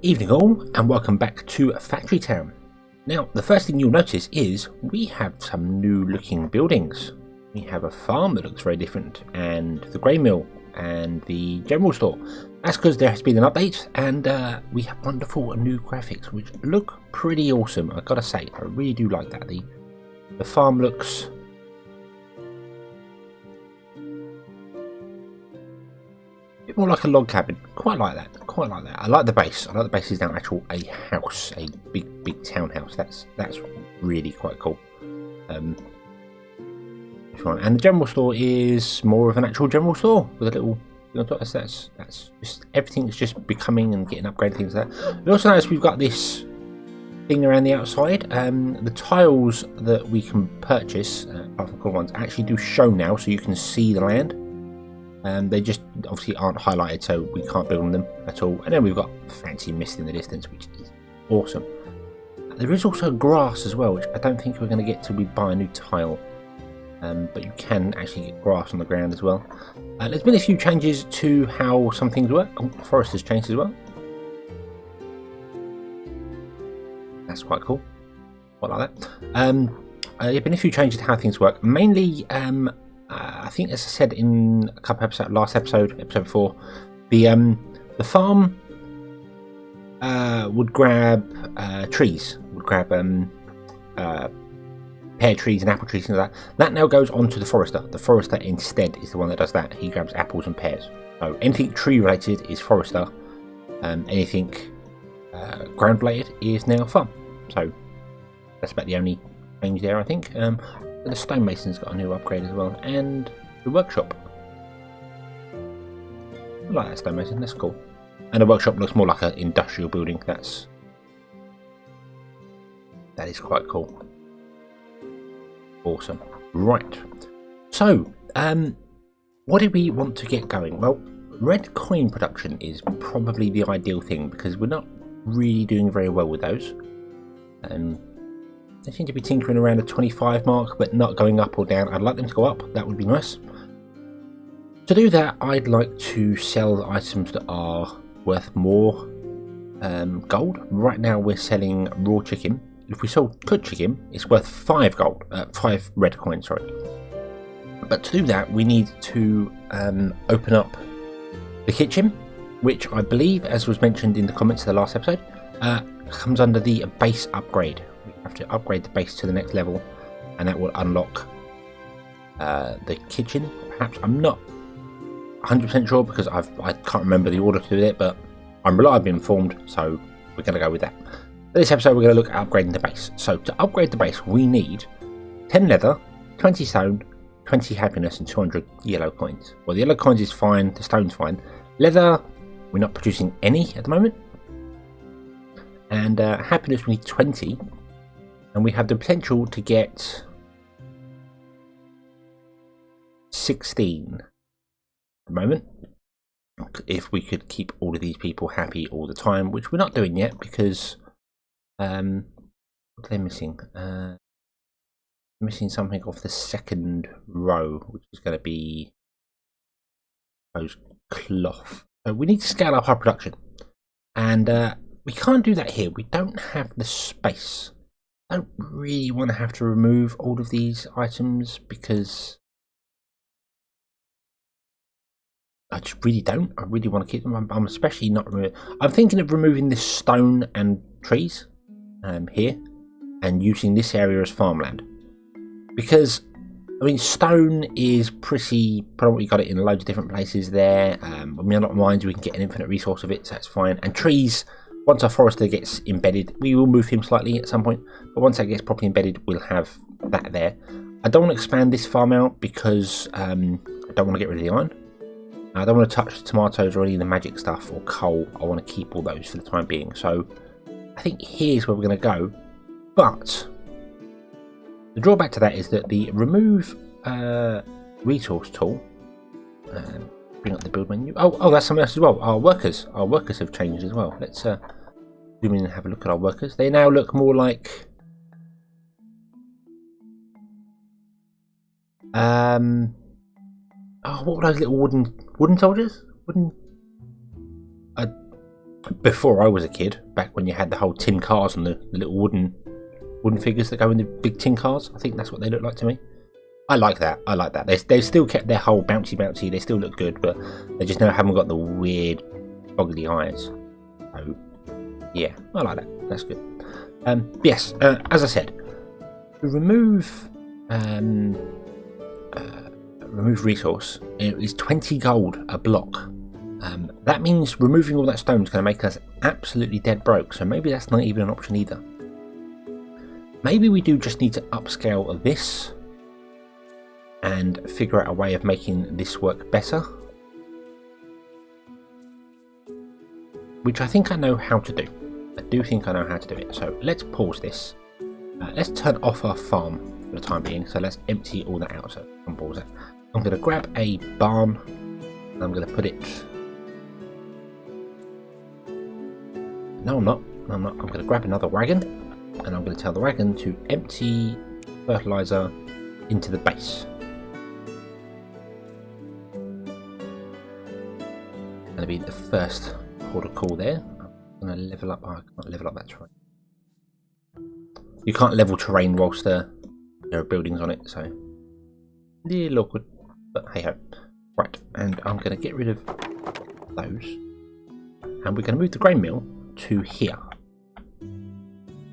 Evening all, and welcome back to Factory Town. Now, the first thing you'll notice is we have some new looking buildings. We have a farm that looks very different, and the grain mill, and the general store. That's because there has been an update, and we have wonderful new graphics, which look pretty awesome. I gotta say, I really do like that. The farm looks a bit more like a log cabin. Quite like that. Quite like that. I like the base. I like the base is now actual a house, a big townhouse. That's really quite cool. And the general store is more of an actual general store with a little. That's just everything is just becoming and getting upgraded things like that. We also notice we've got this thing around the outside. The tiles that we can purchase, apart from the cool ones, actually do show now, so you can see the land. They just obviously aren't highlighted, so we can't build on them at all. And then we've got fancy mist in the distance, which is awesome. There is also grass as well, which I don't think we're going to get till we buy a new tile. But you can actually get grass on the ground as well. There's been a few changes to how some things work. Oh, the forest has changed as well. That's quite cool. Quite like that. There's been a few changes to how things work. Mainly, I think, as I said in a couple episodes, last episode, episode 4, the farm would grab trees, would grab pear trees and apple trees and all that. That now goes on to the forester. The forester instead is the one that does that. He grabs apples and pears. So anything tree related is forester. Anything ground related is now farm. So that's about the only change there, I think. The stonemason's got a new upgrade as well, and the workshop. I like that stonemason, that's cool. And the workshop looks more like an industrial building. That is quite cool. Awesome. Right. So, what do we want to get going? Well, red coin production is probably the ideal thing because we're not really doing very well with those. They seem to be tinkering around the 25 mark, but not going up or down. I'd like them to go up. That would be nice. To do that, I'd like to sell the items that are worth more gold. Right now, we're selling raw chicken. If we sell cooked chicken, it's worth 5 gold, 5 red coins, sorry. But to do that, we need to open up the kitchen, which I believe, as was mentioned in the comments of the last episode, comes under the base upgrade. We have to upgrade the base to the next level, and that will unlock the kitchen. Perhaps I'm not 100% sure because I can't remember the order to do it, but I'm reliably informed, so we're going to go with that. For this episode, we're going to look at upgrading the base. So to upgrade the base, we need 10 leather, 20 stone, 20 happiness, and 200 yellow coins. Well, the yellow coins is fine, the stone's fine. Leather, we're not producing any at the moment. And happiness, we need 20. And we have the potential to get 16 at the moment. If we could keep all of these people happy all the time, which we're not doing yet because what they're missing. Missing something off the second row, which is going to be cloth. So we need to scale up our production, and we can't do that here. We don't have the space. I don't really want to have to remove all of these items because I just really don't. I really want to keep them. I'm especially not removing. I'm thinking of removing this stone and trees here and using this area as farmland. Because, I mean, stone is probably got it in loads of different places there. I mean, a lot of mines, we can get an infinite resource of it, so that's fine. And trees, once our forester gets embedded, we will move him slightly at some point. But once that gets properly embedded, we'll have that there. I don't want to expand this farm out because I don't want to get rid of the iron. I don't want to touch the tomatoes or any of the magic stuff or coal. I want to keep all those for the time being. So I think here's where we're going to go. But the drawback to that is that the remove resource tool, bring up the build menu. Oh, that's something else as well. Our workers have changed as well. Let's zoom in and have a look at our workers. They now look more like what were those little wooden soldiers? I before I was a kid, back when you had the whole tin cars and the little wooden figures that go in the big tin cars. I think that's what they look like to me. I like that. I like that. They've still kept their whole bouncy. They still look good, but they just now haven't got the weird boggly eyes. So yeah, I like that. That's good. Yes, as I said, to remove resource, it is 20 gold a block. That means removing all that stone is going to make us absolutely dead broke. So maybe that's not even an option either. Maybe we do just need to upscale this and figure out a way of making this work better, which I think I know how to do. I do think I know how to do it. So let's pause this. Let's turn off our farm for the time being. So let's empty all that out. So I'm pause it. I'm going to grab a barn and I'm going to put it. No, I'm not. I'm going to grab another wagon and I'm going to tell the wagon to empty fertilizer into the base. Going to be the first port of call there. I'm going to level up. Oh, I can't level up that terrain. You can't level terrain whilst there are buildings on it, so a little awkward. But hey ho. Right, and I'm going to get rid of those, and we're going to move the grain mill to here.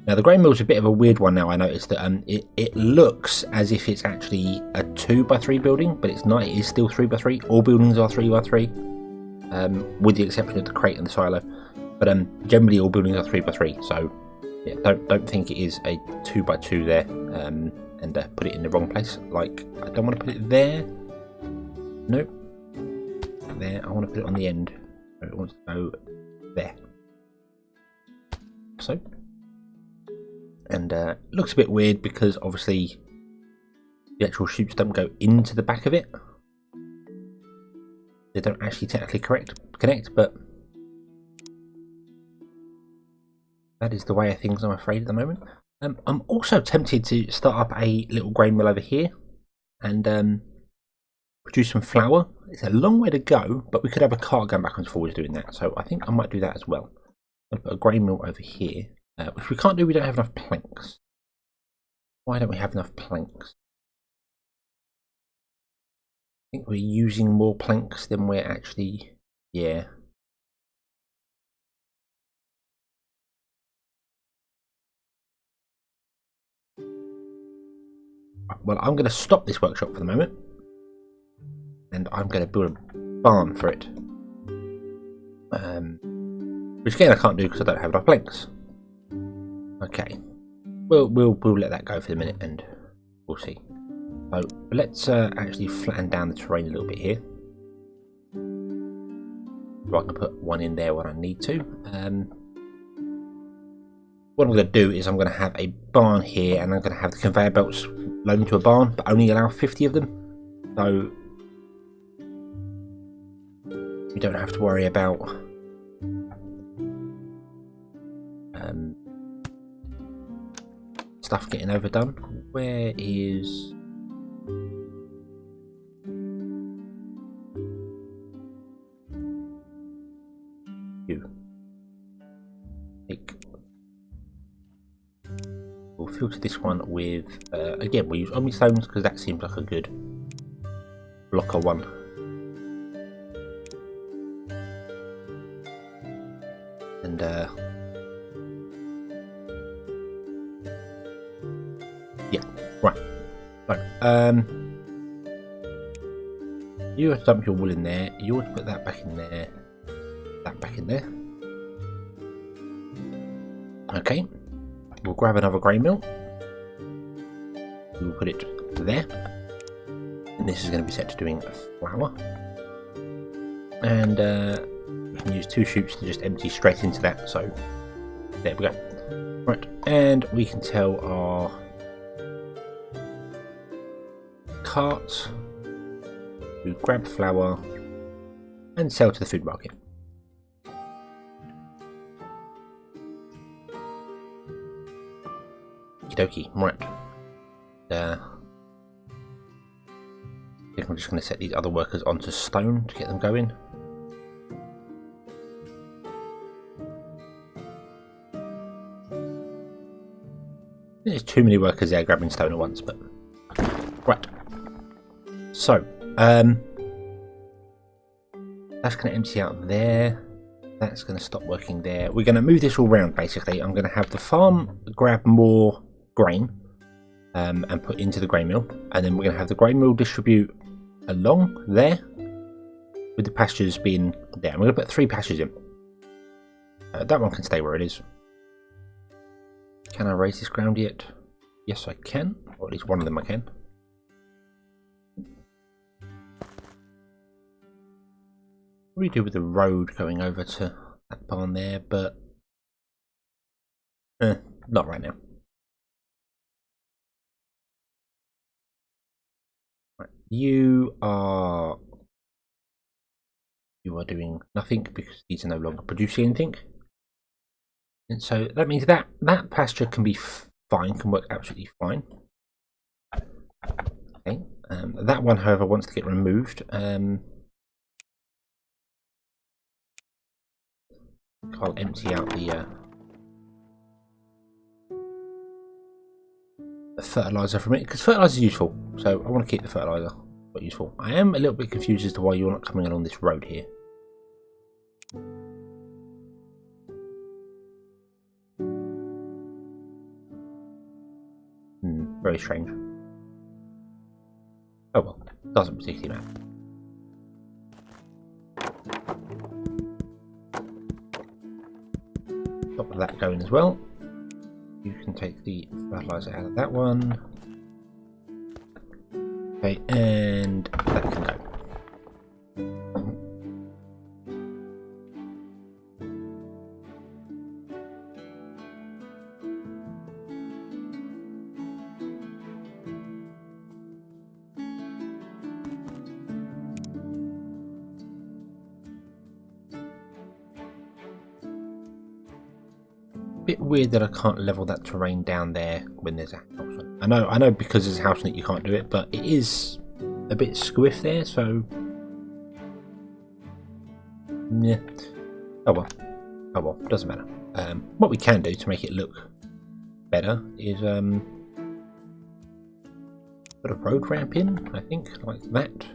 Now the grain mill is a bit of a weird one. Now I noticed that it looks as if it's actually a 2x3 building, but it's not. It is still 3x3. All buildings are 3x3. With the exception of the crate and the silo, but generally all buildings are 3x3. So yeah, don't think it is a 2x2 there, and put it in the wrong place. Like I don't want to put it there. Nope, there. I want to put it on the end. So it wants to go there. So, and looks a bit weird because obviously the actual chutes don't go into the back of it. They don't actually technically connect, but that is the way of things, I'm afraid, at the moment. I'm also tempted to start up a little grain mill over here and produce some flour. It's a long way to go, but we could have a cart going backwards and forwards doing that. So I think I might do that as well. I'll put a grain mill over here, which we can't do. We don't have enough planks. Why don't we have enough planks? I think we're using more planks than we're actually, yeah. Well, I'm going to stop this workshop for the moment, and I'm going to build a barn for it. Which again I can't do because I don't have enough planks. Okay, we'll let that go for the minute, and we'll see. So let's actually flatten down the terrain a little bit here. So I can put one in there when I need to. What I'm going to do is I'm going to have a barn here, and I'm going to have the conveyor belts load into a barn, but only allow 50 of them. So we don't have to worry about stuff getting overdone. Where is... you? We'll filter this one with again we'll use omni stones because that seems like a good blocker one. And yeah, right. So you have to dump your wool in there, you want to put that back in there, that back in there. Okay, we'll grab another grain mill, we'll put it there, and this is going to be set to doing flour, and we can use 2 chutes to just empty straight into that. So there we go. Right, and we can tell our cart to grab flour and sell to the food market. Okie dokie, right. I think I'm just going to set these other workers onto stone to get them going. There's too many workers there grabbing stone at once, but right. So, that's going to empty out there. That's going to stop working there. We're going to move this all around, basically. I'm going to have the farm grab more grain and put into the grain mill. And then we're going to have the grain mill distribute along there, with the pastures being there. I'm going to put 3 pastures in. That one can stay where it is. Can I raise this ground yet? Yes, I can. Or at least one of them I can. What do we do with the road going over to that barn there? But not right now. Right. You are doing nothing because these are no longer producing anything. And so that means that pasture can be fine, can work absolutely fine. Okay. That one, however, wants to get removed. I'll empty out the fertilizer from it, because fertilizer is useful. So I want to keep the fertilizer quite useful. I am a little bit confused as to why you're not coming along this road here. Very strange. Oh well, doesn't particularly matter. Stop that going as well. You can take the fertilizer out of that one. Okay, and that can go. Bit weird that I can't level that terrain down there when there's a house. I know because there's a house in it you can't do it, but it is a bit squiff there, so yeah. Oh well, doesn't matter. What we can do to make it look better is put a road ramp in, I think, like that.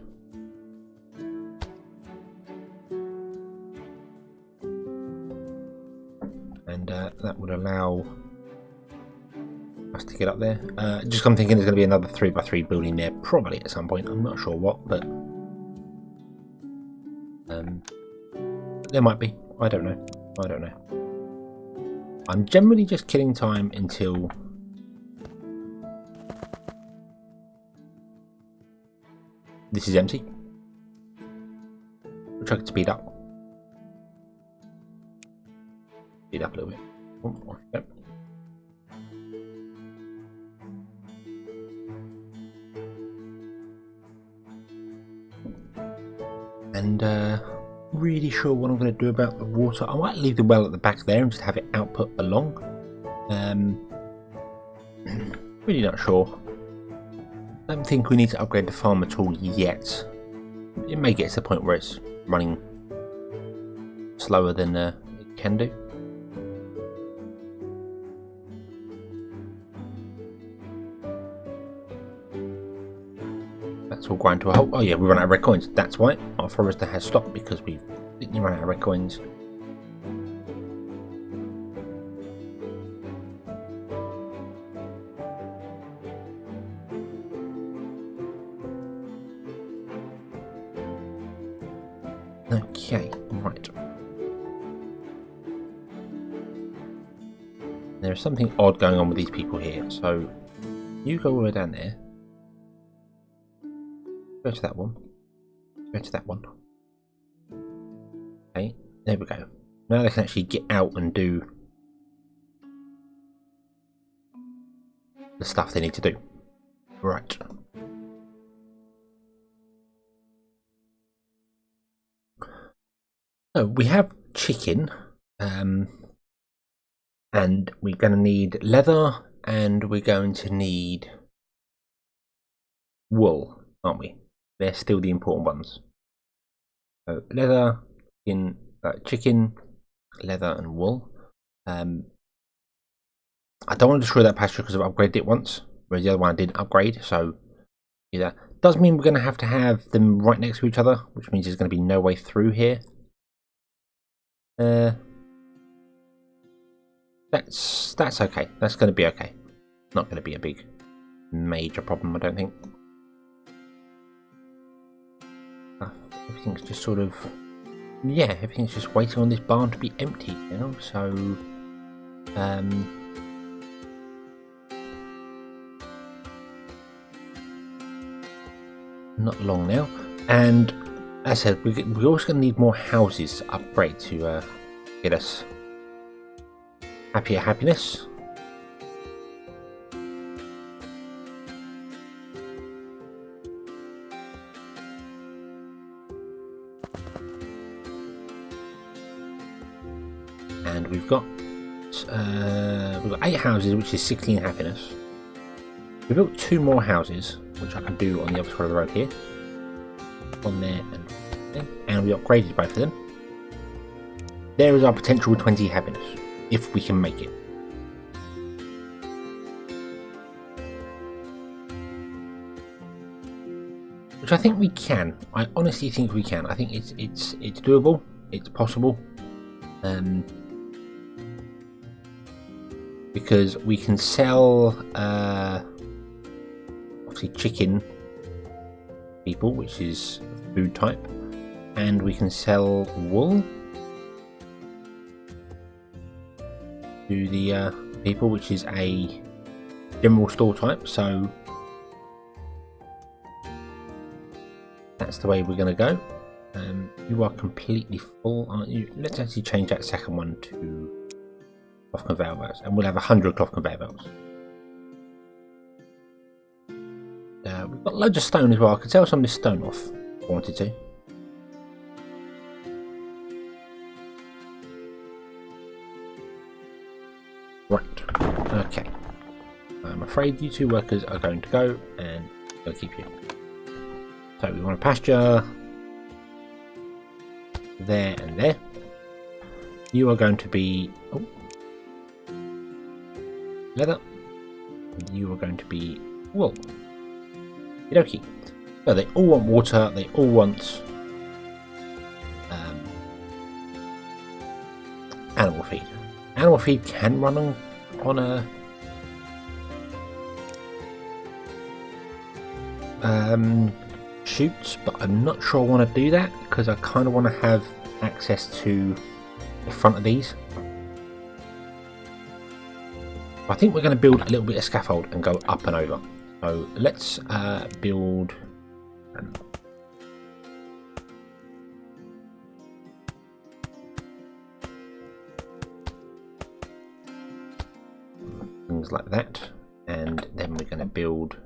That would allow us to get up there. Just I'm thinking there's going to be another 3x3 building there probably at some point. I'm not sure what, but there might be. I don't know. I'm generally just killing time until this is empty, which I could speed up. Speed up a little bit. Oh, yep. And really sure what I'm going to do about the water. I might leave the well at the back there and just have it output along. Really not sure. I don't think we need to upgrade the farm at all yet. It may get to the point where it's running slower than it can do. That's all grind to a halt. Oh yeah, we run out of red coins. That's why our forester has stopped, because we didn't run out of red coins. Okay, right. There's something odd going on with these people here. So you go all the way down there. Go to that one. Go to that one. Okay, there we go. Now they can actually get out and do the stuff they need to do. Right. So we have chicken, and we're going to need leather, and we're going to need wool, aren't we? They're still the important ones. So leather, chicken, leather, and wool. I don't want to destroy that pasture because I've upgraded it once, whereas the other one I didn't upgrade. So yeah, does mean we're going to have them right next to each other, which means there's going to be no way through here. That's okay. That's going to be okay. Not going to be a big major problem, I don't think. Everything's just sort of, yeah, everything's just waiting on this barn to be empty now. So not long now. And as I said, we're also going to need more houses to upgrade to get us happier happiness. And we've got 8 houses, which is 16 happiness. We built 2 more houses, which I can do on the other side of the road here. On there and we upgraded both of them. There is our potential 20 happiness, if we can make it. Which I think we can. I honestly think we can. I think it's doable. It's possible. Because we can sell obviously chicken people, which is food type, and we can sell wool to the people, which is a general store type. So that's the way we're going to go. You are completely full, aren't you? Let's actually change that second one to cloth conveyor belts, and we'll have 100 cloth conveyor belts. We've got loads of stone as well. I could sell some of this stone off if I wanted to. Right, okay. I'm afraid you 2 workers are going to go, and I'll keep you. So we want a pasture there and there. You are going to be leather. You are going to be wool. Okie. So they all want water. They all want animal feed. Animal feed can run on a chutes, but I'm not sure I want to do that because I kind of want to have access to the front of these. I think we're going to build a little bit of scaffold and go up and over. So let's build things like that, and then we're going to build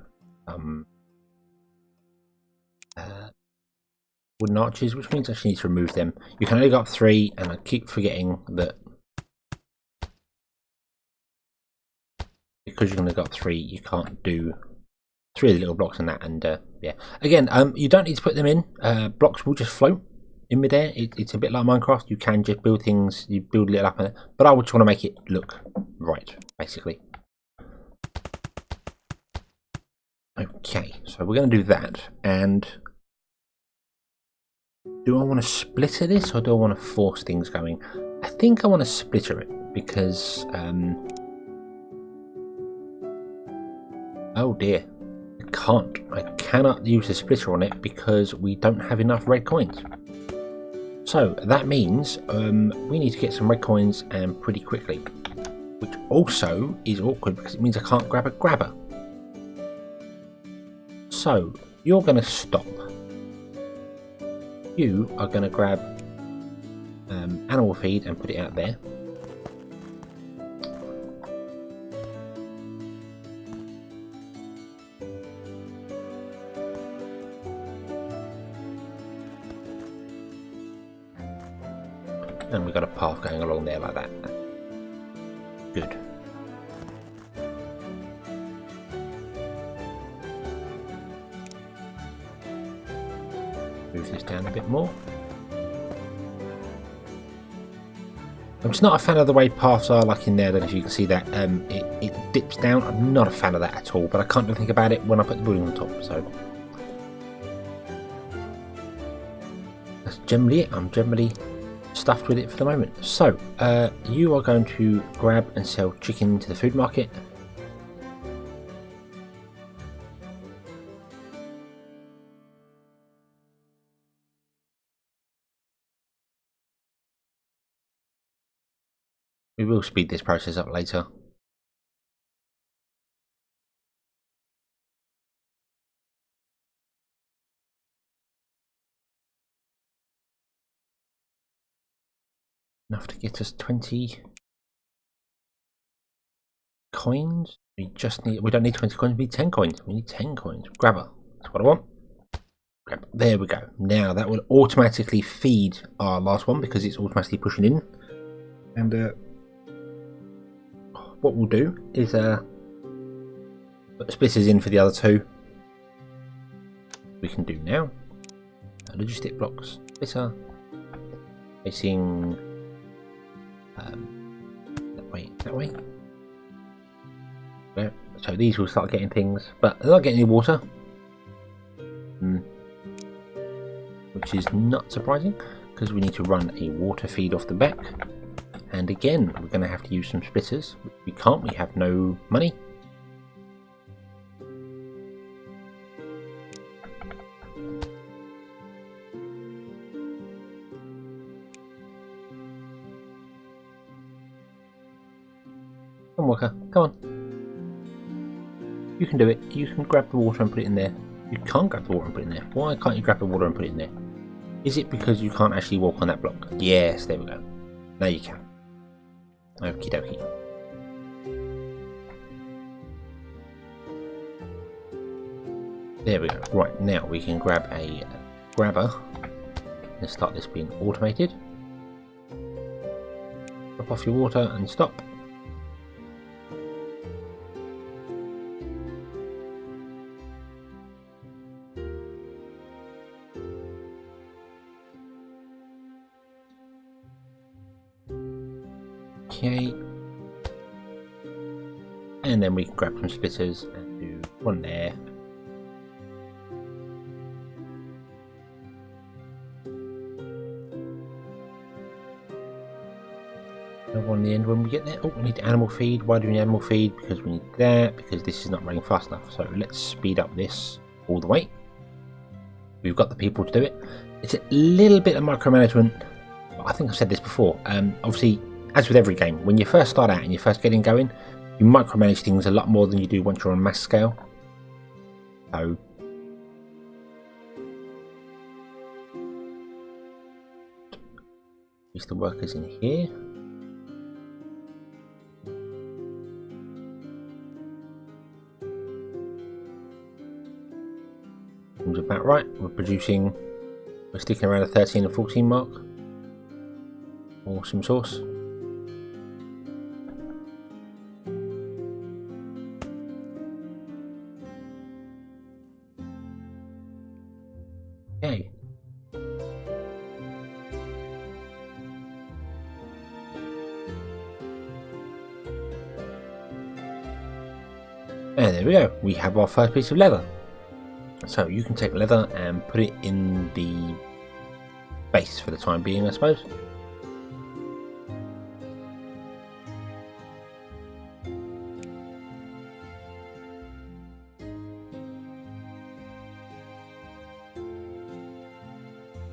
wooden arches, which means I actually need to remove them. You can only go up 3, and I keep forgetting that because you're going to go up 3, you can't do 3 of the little blocks and that. And yeah, again, you don't need to put them in. Blocks will just float in midair. It's a bit like Minecraft. You can just build things, you build a little up in it, but I would just want to make it look right, basically. Okay, so we're going to do that. And do I want to splitter this, or do I want to force things going? I think I want to splitter it because oh dear, I cannot use the splitter on it because we don't have enough red coins. So that means we need to get some red coins, and pretty quickly, which also is awkward because it means I can't grab a grabber. So you're going to stop. You are going to grab animal feed and put it out there. And we've got a path going along there like that. Good. Move this down a bit more. I'm just not a fan of the way paths are like in there. I don't know if you can see that. It dips down. I'm not a fan of that at all, but I can't really think about it when I put the building on top, so that's generally it. I'm generally stuffed with it for the moment. So, you are going to grab and sell chicken to the food market. We will speed this process up later. Enough to get us 20 coins. We don't need 20 coins, we need 10 coins. We need 10 coins. Grabber. That's what I want. Grab. There we go. Now that will automatically feed our last one because it's automatically pushing in. And what we'll do is put the splitters in for the other two. We can do now. Logistic blocks. Splitter. Facing that way. Yeah, so these will start getting things, but they're not getting any water, which is not surprising because we need to run a water feed off the back. And again, we're going to have to use some splitters, which we can't. We have no money. Come on, Walker, come on. You can do it. You can grab the water and put it in there. You can't grab the water and put it in there. Why can't you grab the water and put it in there? Is it because you can't actually walk on that block? Yes, there we go. Now you can. Okie dokie. There we go. Right, now we can grab a grabber and start this being automated. Drop off your water and stop. Okay, and then we can grab some splitters and do one there. Another one on the end when we get there. Oh, we need animal feed. Why do we need animal feed? Because we need that, because this is not running fast enough. So let's speed up this all the way. We've got the people to do it. It's a little bit of micromanagement. I think I've said this before. Obviously, as with every game, when you first start out and you're first getting going, you micromanage things a lot more than you do once you're on mass scale. So use the workers in here. Seems about right. We're sticking around the 13 and 14 mark. Awesome sauce. Okay. And there we go. We have our first piece of leather. So you can take leather and put it in the base for the time being, I suppose.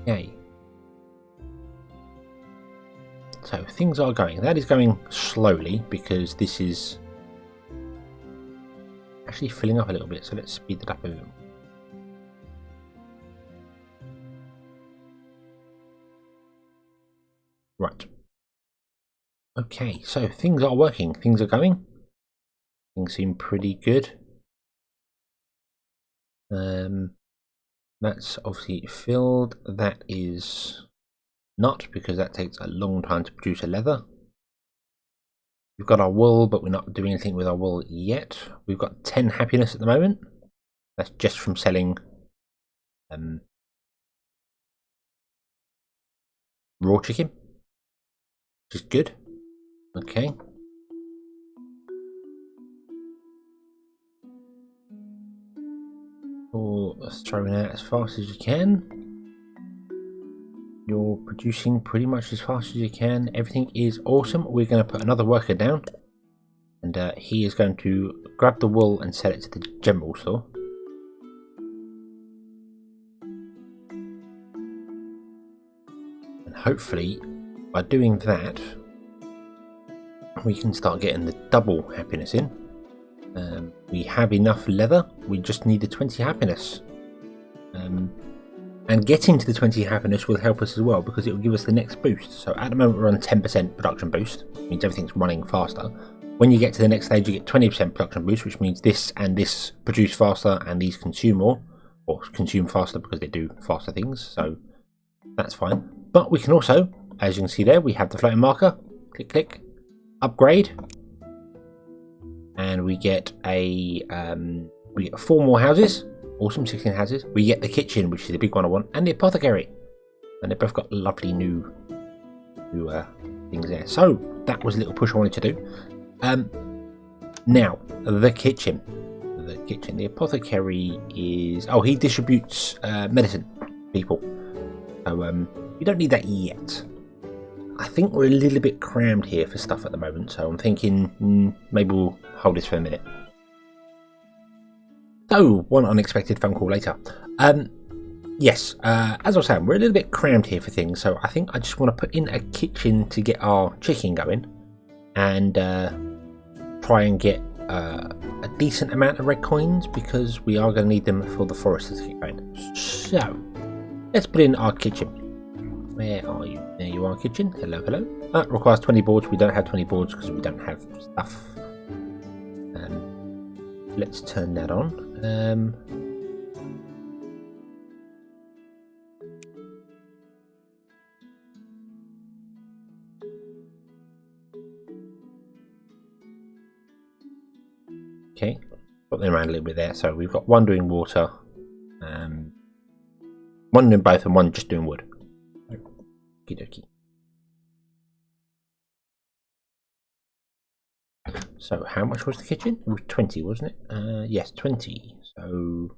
Okay. So things are going. That is going slowly because this is actually filling up a little bit. So let's speed it up a little. Right. Okay, so things are working. Things are going. Things seem pretty good. That's obviously filled. That is not, because that takes a long time to produce a leather. We've got our wool, but we're not doing anything with our wool yet. We've got 10 happiness at the moment. That's just from selling raw chicken, which is good. Okay. Or throwing out as fast as you can. You're producing pretty much as fast as you can. Everything is awesome. We're going to put another worker down. And he is going to grab the wool and sell it to the general store. And hopefully, by doing that, we can start getting the double happiness in. We have enough leather. We just need the 20 happiness. And getting to the 20 happiness will help us as well, because it will give us the next boost. So at the moment we're on 10% production boost. It means everything's running faster. When you get to the next stage, you get 20% production boost, which means this and this produce faster and these consume more, or consume faster because they do faster things, so that's fine. But we can also, as you can see there, we have the floating marker, click, click, upgrade, and we get a 4 more houses, awesome, 16 houses. We get the kitchen, which is the big one I want, and the apothecary, and they've both got lovely new things there. So that was a little push I wanted to do. Now, the kitchen. The apothecary is... Oh, he distributes medicine to people. So, we don't need that yet. I think we're a little bit crammed here for stuff at the moment, so I'm thinking maybe we'll hold this for a minute. So, one unexpected phone call later. Yes, as I was saying, we're a little bit crammed here for things, so I think I just want to put in a kitchen to get our chicken going. And try and get a decent amount of red coins, because we are going to need them for the foresters to get going. So let's put in our kitchen. Where are you? There you are, kitchen. Hello, hello. That requires 20 boards. We don't have 20 boards because we don't have stuff. Let's turn that on. Okay, got them around a little bit there. So we've got one doing water, one doing both, and one just doing wood. Okie dokie. So how much was the kitchen? It was 20, wasn't it? Yes, 20. So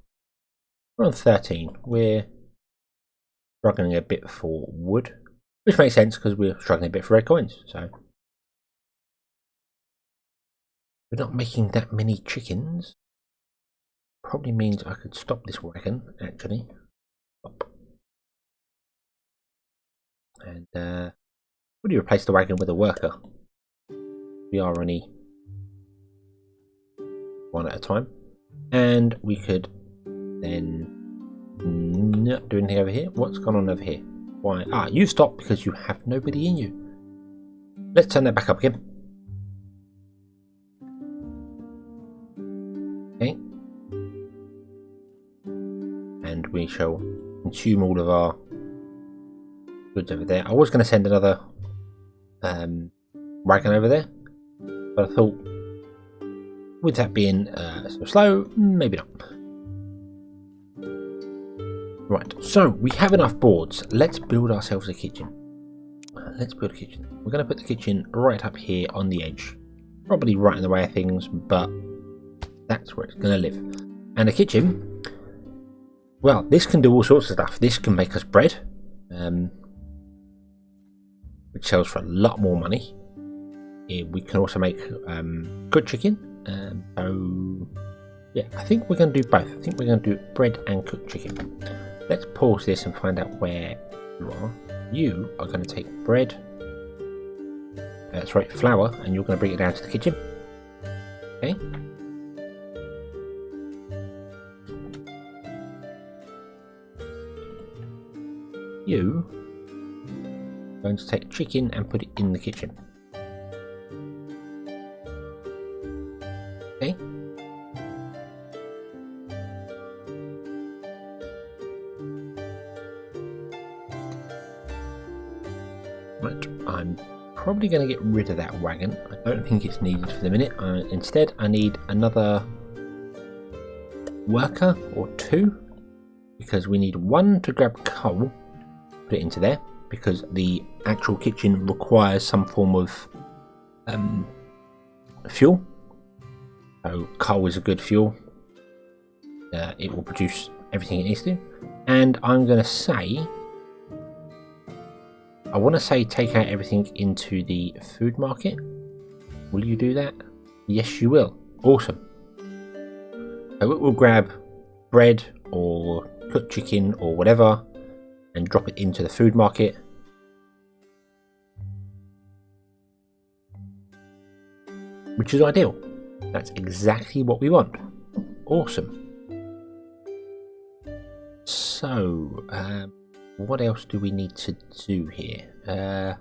we're on 13. We're struggling a bit for wood, which makes sense because we're struggling a bit for red coins. So we're not making that many chickens. Probably means I could stop this wagon, actually. Stop. And would you replace the wagon with a worker? We are only one at a time. And we could then not do anything over here. What's gone on over here? Why? Ah, you stop because you have nobody in you. Let's turn that back up again. Okay. And we shall consume all of our goods over there. I was going to send another wagon over there, but I thought with that being so slow, maybe not. Right, so we have enough boards. Let's build ourselves a kitchen. Let's build a kitchen. We're going to put the kitchen right up here on the edge. Probably right in the way of things, but that's where it's going to live. And the kitchen, well, this can do all sorts of stuff. This can make us bread, which sells for a lot more money. We can also make good chicken. So yeah, I think we're going to do both. I think we're going to do bread and cooked chicken. Let's pause this and find out where you are. You are going to take bread, that's right, flour, and you're going to bring it down to the kitchen. Okay. You are going to take chicken and put it in the kitchen. Okay. Right, I'm probably going to get rid of that wagon. I don't think it's needed for the minute. Instead, I need another worker or two, because we need one to grab coal, put it into there, because the actual kitchen requires some form of fuel. So coal is a good fuel. It will produce everything it needs to. And I'm going to say, I want to say take out everything into the food market. Will you do that? Yes, you will. Awesome. So it will grab bread or cooked chicken or whatever and drop it into the food market. Which is ideal. That's exactly what we want. Awesome. So, what else do we need to do here?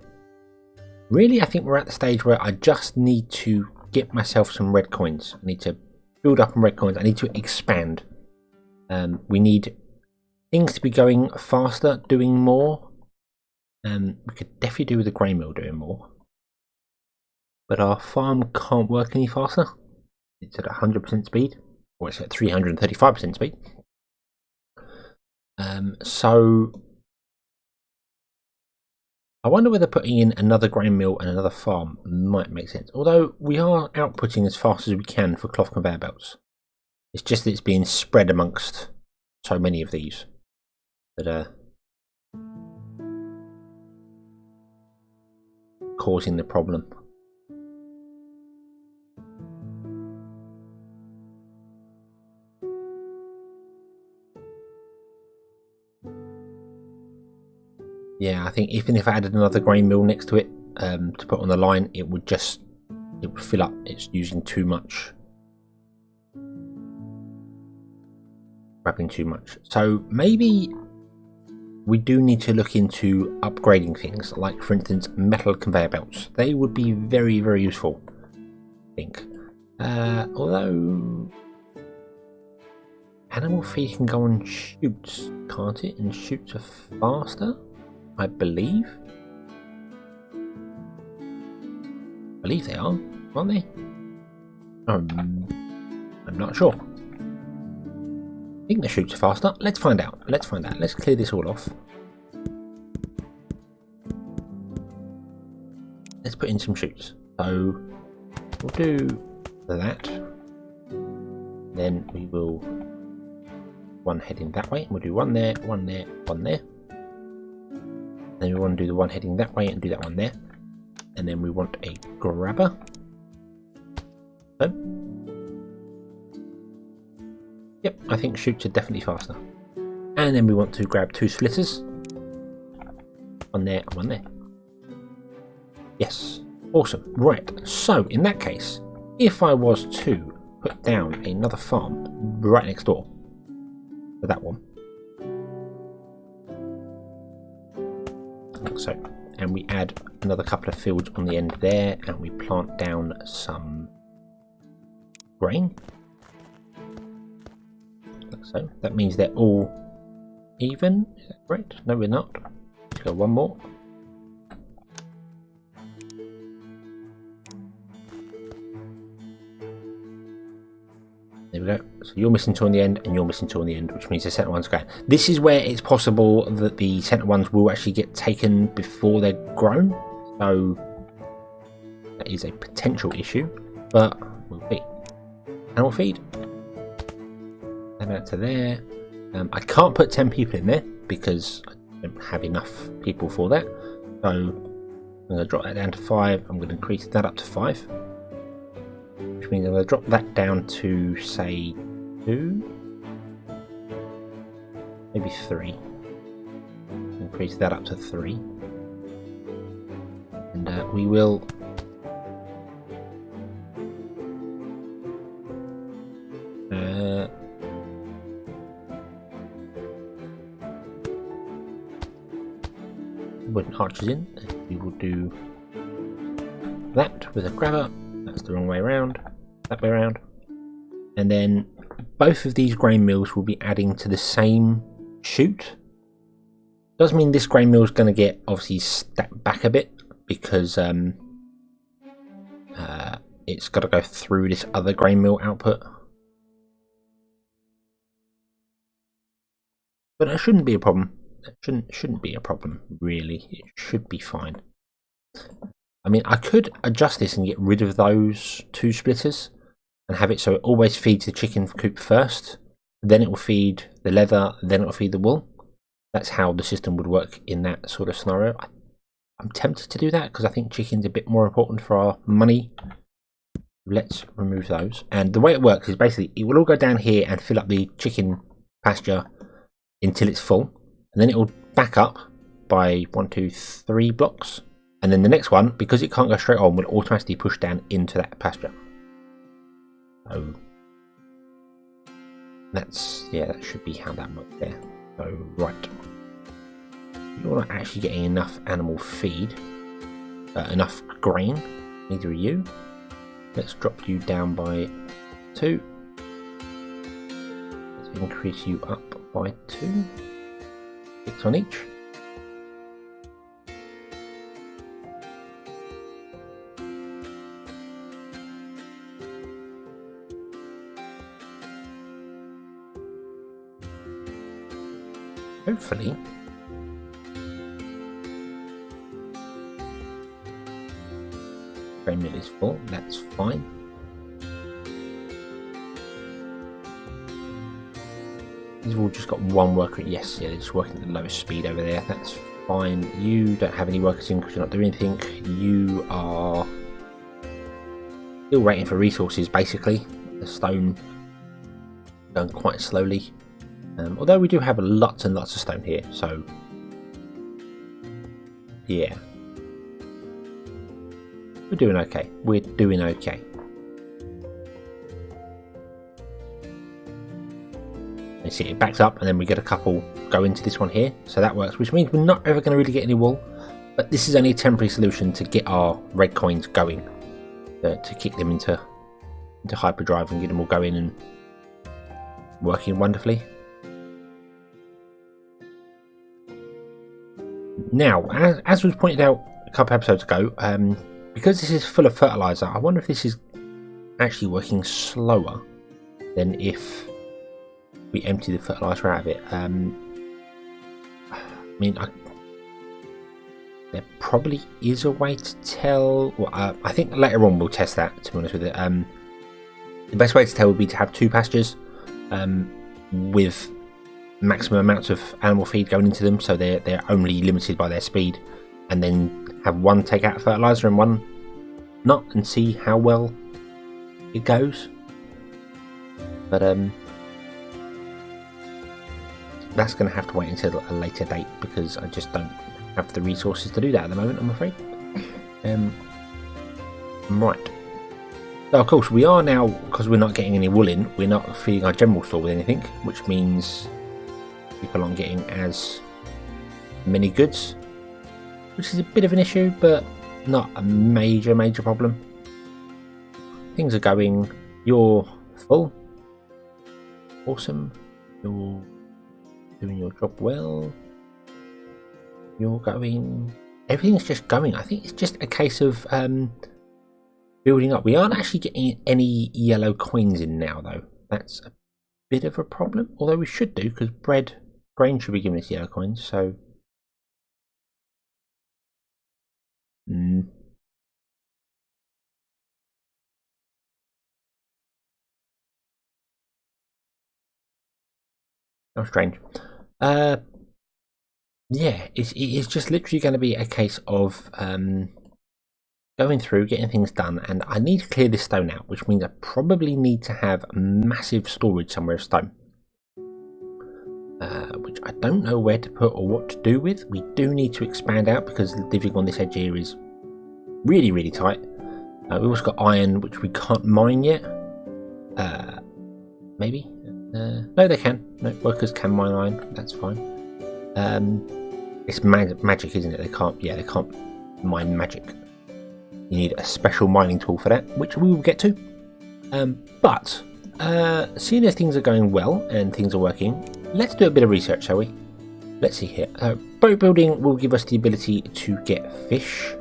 Really, I think we're at the stage where I just need to get myself some red coins. I need to build up on red coins. I need to expand. We need things to be going faster, doing more. We could definitely do with the grain mill doing more. But our farm can't work any faster. It's at 100% speed, or it's at 335% speed. So I wonder whether putting in another grain mill and another farm might make sense. Although we are outputting as fast as we can for cloth conveyor belts. It's just that it's being spread amongst so many of these that are causing the problem. Yeah, I think even if I added another grain mill next to it to put on the line, it would fill up. It's using too much, grabbing too much. So maybe we do need to look into upgrading things, like for instance metal conveyor belts. They would be very, very useful, I think. Although animal feed can go on chutes, can't it? And chutes are faster, I believe. I believe they are, aren't they? I'm not sure. I think the chutes are faster. Let's find out. Let's find out. Let's clear this all off. Let's put in some chutes. So we'll do that. Then we will one heading that way. We'll do one there, one there, one there. Then we want to do the one heading that way and do that one there. And then we want a grabber. So, yep, I think chutes are definitely faster. And then we want to grab two splitters. One there and one there. Yes, awesome. Right, so in that case, if I was to put down another farm right next door to that one, like so, and we add another couple of fields on the end there, and we plant down some grain, like so. That means they're all even. Is that correct? No, we're not. Let's go one more. There we go. So you're missing two on the end and you're missing two on the end, which means the centre one's going. This is where it's possible that the centre ones will actually get taken before they're grown. So that is a potential issue, but we'll see. Animal feed. And out to there. I can't put 10 people in there because I don't have enough people for that. So I'm going to drop that down to 5. I'm going to increase that up to 5. Which means I'm going to drop that down to, say, 2, maybe 3. Increase that up to 3. And we will wooden archers in. We will do that with a grabber. That's the wrong way around. That way around. And then both of these grain mills will be adding to the same chute. Does mean this grain mill is going to get obviously stepped back a bit because it's got to go through this other grain mill output. But that shouldn't be a problem. It shouldn't be a problem really. It should be fine. I mean, I could adjust this and get rid of those 2 splitters and have it so it always feeds the chicken coop first, then it will feed the leather, then it will feed the wool. That's how the system would work in that sort of scenario. I'm tempted to do that because I think chicken's a bit more important for our money. Let's remove those. And the way it works is basically it will all go down here and fill up the chicken pasture until it's full, and then it will back up by 1, 2, 3 blocks, and then the next one, because it can't go straight on, will automatically push down into that pasture. So that's, yeah, that should be how that works there. So right, you're not actually getting enough animal feed, enough grain, neither are you. Let's drop you down by 2. Let's increase you up by 2. 6 on each. Hopefully grain mill is full, that's fine. These have all just got 1 worker. Yes, yeah, they're just working at the lowest speed over there. That's fine. You don't have any workers in because you're not doing anything. You are still waiting for resources, basically. The stone going quite slowly. Although we do have lots and lots of stone here, so yeah. We're doing okay. We're doing okay. You see it backs up and then we get a couple go into this one here, so that works, which means we're not ever going to really get any wool, but this is only a temporary solution to get our red coins going, to kick them into hyperdrive and get them all going and working wonderfully. Now, as was pointed out a couple episodes ago, because this is full of fertilizer, I wonder if this is actually working slower than if we empty the fertilizer out of it. I mean, there probably is a way to tell. Well, I think later on we'll test that, to be honest with it. The best way to tell would be to have 2 pastures with maximum amounts of animal feed going into them, so they're only limited by their speed, and then have 1 take out fertilizer and 1 not, and see how well it goes. But that's going to have to wait until a later date because I just don't have the resources to do that at the moment, I'm afraid. Right. So of course we are now, because we're not getting any wool in, we're not feeding our general store with anything, which means people aren't getting as many goods, which is a bit of an issue, but not a major problem. Things are going. You're full. Awesome. You're doing your job well. You're going. Everything's just going. I think it's just a case of building up. We aren't actually getting any yellow coins in now, though. That's a bit of a problem. Although we should do, because grain should be giving us yellow coins. So. How strange. Yeah, it's just literally going to be a case of going through, getting things done, and I need to clear this stone out, which means I probably need to have massive storage somewhere of stone. Which I don't know where to put or what to do with. We do need to expand out because living on this edge here is really tight. We've also got iron, which we can't mine yet. Maybe? No, they can. No, workers can mine iron. That's fine. It's magic, isn't it? They can't. Yeah, they can't mine magic. You need a special mining tool for that, which we will get to. But seeing as things are going well and things are working, let's do a bit of research, shall we? Let's see here. Boat building will give us the ability to get fish.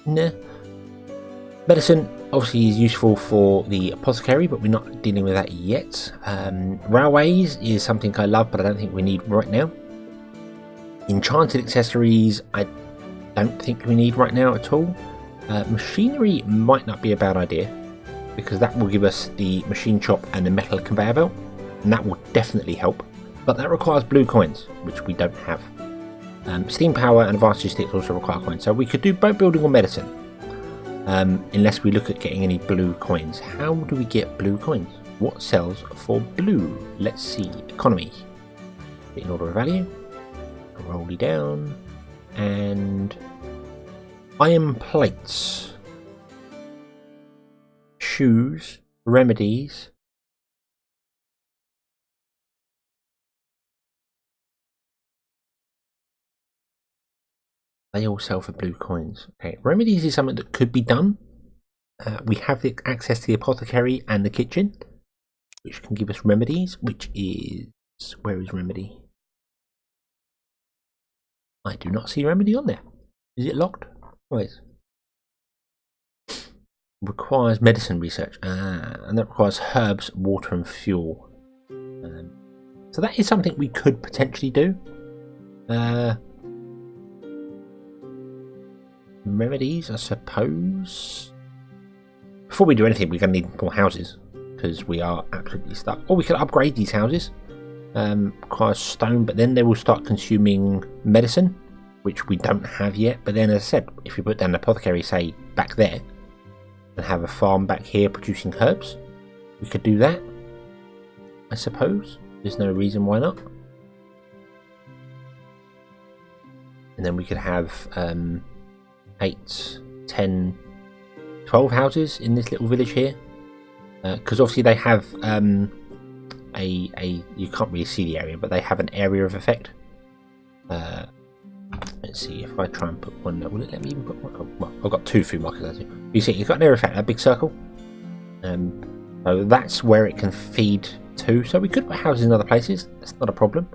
Nah. Medicine obviously is useful for the apothecary, but we're not dealing with that yet. Railways is something I love, but I don't think we need right now. Enchanted accessories, I don't think we need right now at all. Machinery might not be a bad idea, because that will give us the machine shop and the metal conveyor belt, and that will definitely help. But that requires blue coins, which we don't have. Steam power and advanced logistics also require coins, so we could do boat building or medicine, unless we look at getting any blue coins. How do we get blue coins? What sells for blue? Let's see. Economy. In order of value. Roll it down. And iron plates. Shoes. Remedies. They all sell for blue coins. Okay, remedies is something that could be done. We have the access to the apothecary and the kitchen, which can give us remedies, which is... Where is remedy? I do not see remedy on there. Is it locked? Wait. Requires medicine research, and that requires herbs, water and fuel. So that is something we could potentially do. Remedies, I suppose. Before we do anything, we're going to need more houses, because we are absolutely stuck. Or we could upgrade these houses. Requires stone, but then they will start consuming medicine, which we don't have yet. But then, as I said, if we put down an apothecary, say, back there, and have a farm back here producing herbs, we could do that, I suppose. There's no reason why not. And then we could have 8, 10, 12 houses in this little village here, because obviously they have you can't really see the area, but they have an area of effect. Let's see if I try and put one. Will it let me even put one? Oh, well, I've got 2 food markers actually. You see, you've got an area of effect, that big circle. So that's where it can feed to. So we could put houses in other places. That's not a problem.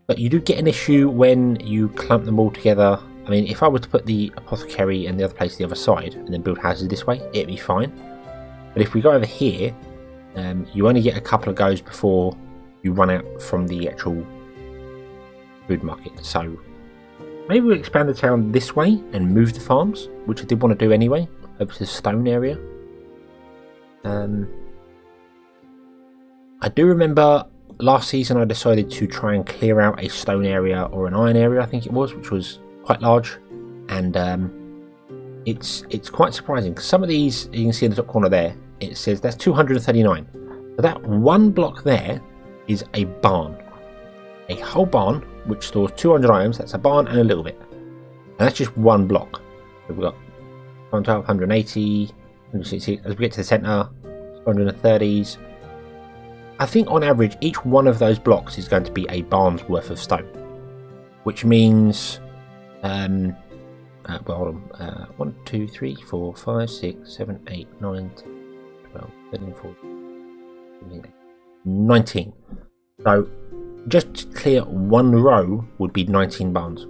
But you do get an issue when you clump them all together. I mean, if I were to put the apothecary and the other place the other side and then build houses this way, it'd be fine. But if we go over here, you only get a couple of goes before you run out from the actual food market. So maybe we'll expand the town this way and move the farms, which I did want to do anyway, over to the stone area. I do remember last season I decided to try and clear out a stone area or an iron area, I think it was, which was quite large, and it's quite surprising because some of these, you can see in the top corner there, it says that's 239. But that one block there is a barn, a whole barn which stores 200 items. That's a barn and a little bit, and that's just one block. So we've got 180, 160. As we get to the centre, 130s. I think on average each one of those blocks is going to be a barn's worth of stone, which means well, hold on. 1, 2, 3, 4, 5, 6, 7, 8, 9, 10, 12, 13, 14, 19. So just to clear one row would be 19 barns,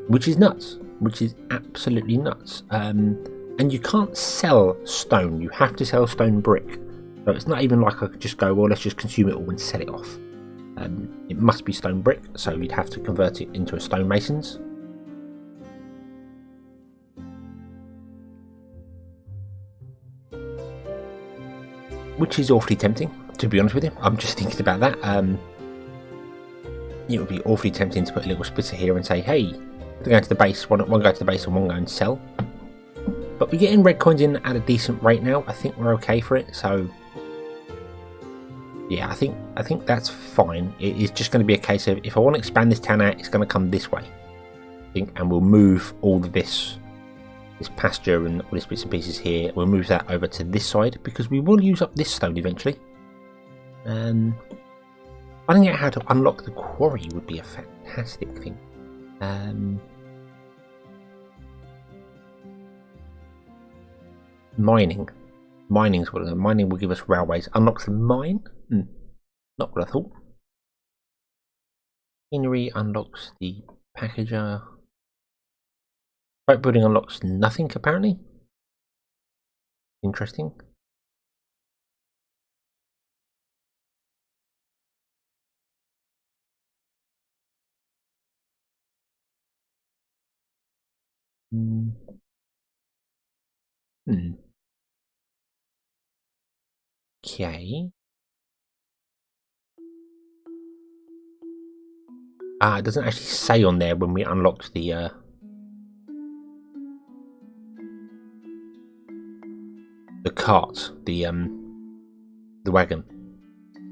which is nuts, which is absolutely nuts. And you can't sell stone, you have to sell stone brick. So it's not even like I could just go, well, let's just consume it all and sell it off. It must be stone brick, so you'd have to convert it into a stonemasons. Which is awfully tempting, to be honest with you. I'm just thinking about that. It would be awfully tempting to put a little splitter here and say, hey, they're going to the base, one go to the base and one go and sell. But we're getting red coins in at a decent rate now. I think we're okay for it, so yeah, I think that's fine. It is just going to be a case of, if I want to expand this town out, it's going to come this way, I think, and we'll move all of this pasture and all these bits and pieces here. We'll move that over to this side because we will use up this stone eventually. Finding out how to unlock the quarry would be a fantastic thing. Mining's what mining will give us railways. Unlocks the mine? Not what I thought. Machinery unlocks the packager. Boat building unlocks nothing apparently. Interesting. Okay. It doesn't actually say on there when we unlocked the cart, the wagon.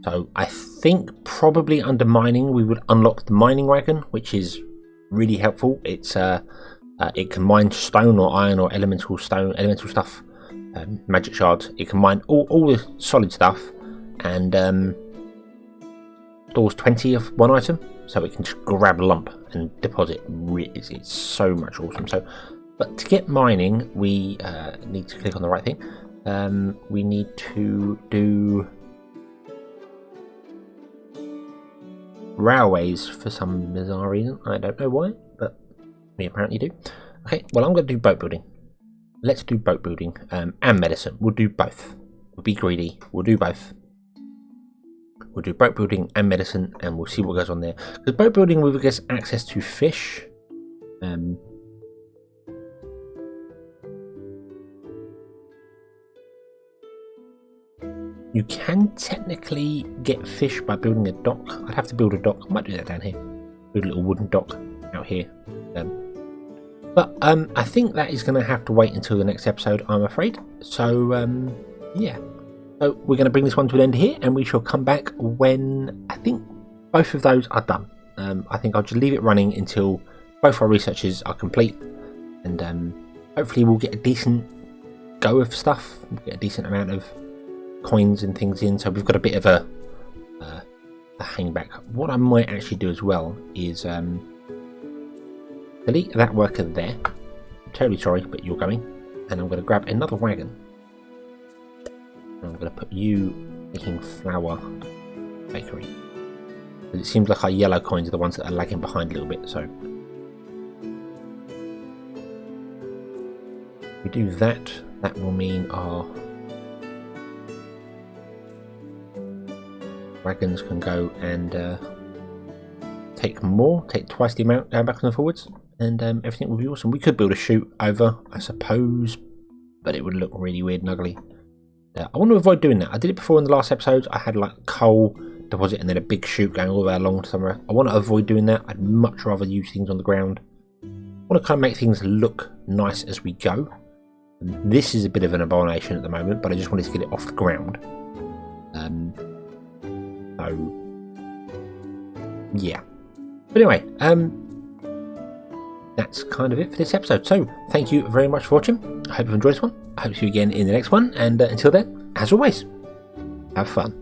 So I think probably under mining we would unlock the mining wagon, which is really helpful. It's it can mine stone or iron or elemental stuff, magic shards. It can mine all the solid stuff, and stores 20 of one item, so it can just grab a lump and deposit. It's so much awesome. So, but to get mining, we need to click on the right thing. We need to do railways for some bizarre reason. I don't know why, but we apparently do. Okay, well, I'm going to do boat building. Let's do boat building and medicine. We'll do both. We'll be greedy. We'll do both. We'll do boat building and medicine, and we'll see what goes on there. Because boat building will give us access to fish. You can technically get fish by building a dock. I'd have to build a dock. I might do that down here. Build a little wooden dock out here. But I think that is going to have to wait until the next episode, I'm afraid. So, yeah. So we're going to bring this one to an end here, and we shall come back when I think both of those are done. I think I'll just leave it running until both our researches are complete, and hopefully we'll get a decent go of stuff. We'll get a decent amount of coins and things in, so we've got a bit of a hang back. What I might actually do as well is delete that worker there. I'm terribly sorry, but you're going, and I'm going to grab another wagon. I'm going to put you making flour bakery. It seems like our yellow coins are the ones that are lagging behind a little bit, so if we do that, that will mean our wagons can go and take twice the amount going backwards and forwards, and everything will be awesome. We could build a chute over, I suppose, but it would look really weird and ugly. I want to avoid doing that. I did it before in the last episode. I had like coal deposit and then a big chute going all the way along to somewhere. I want to avoid doing that. I'd much rather use things on the ground. I want to kind of make things look nice as we go. And this is a bit of an abomination at the moment, but I just wanted to get it off the ground. So yeah. But anyway, that's kind of it for this episode. So thank you very much for watching. I hope you've enjoyed this one. I hope to see you again in the next one, and until then, as always, have fun.